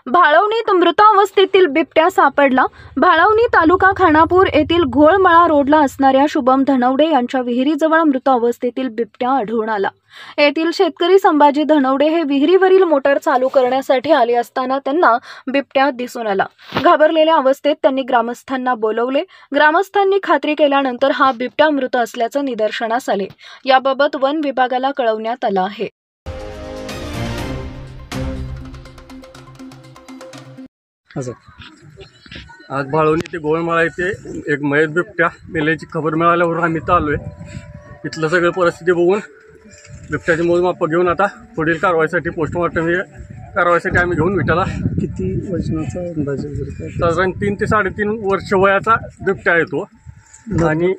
भाळवणीत मृतावस्थेतील बिबट्या सापडला। भाळवणी तालुका खानापूर येथील घोळमळा रोडला असणाऱ्या शुभम धनवडे यांच्या विहिरीजवळ मृत अवस्थेतील बिबट्या आढळून आला। येथील शेतकरी संभाजी धनवडे हे विहिरीवरील मोटर चालू करण्यासाठी आले असताना त्यांना बिबट्या दिसून आला। घाबरलेल्या अवस्थेत त्यांनी ग्रामस्थांना बोलवले। ग्रामस्थांनी खात्री केल्यानंतर हा बिबट्या मृत असल्याचं निदर्शनास आले। याबाबत वन विभागाला कळवण्यात आलं आहे। आज भाळवणी ते गोळमाळा येथे एक मयत बिबट्या मेल्याची खबर मिळाल्यावर आम्ही इथं आलोय। इथलं सगळं परिस्थिती बघून बिबट्याचे मोजमाप घेऊन आता पुढील कारवाईसाठी पोस्टमॉर्टम कारवाईसाठी आम्ही घेऊन विटाला। किती वजनाचा अंदाज साधारण 3 ते 3.5 वर्ष वयाचा बिबट्या आहे तो आणि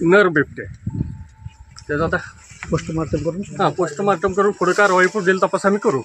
नर बिबट्या। त्याचा आता पोस्टमॉर्टम करून पोस्टमॉर्टम करून पुढे कारवाई पुढील तपास आम्ही करू।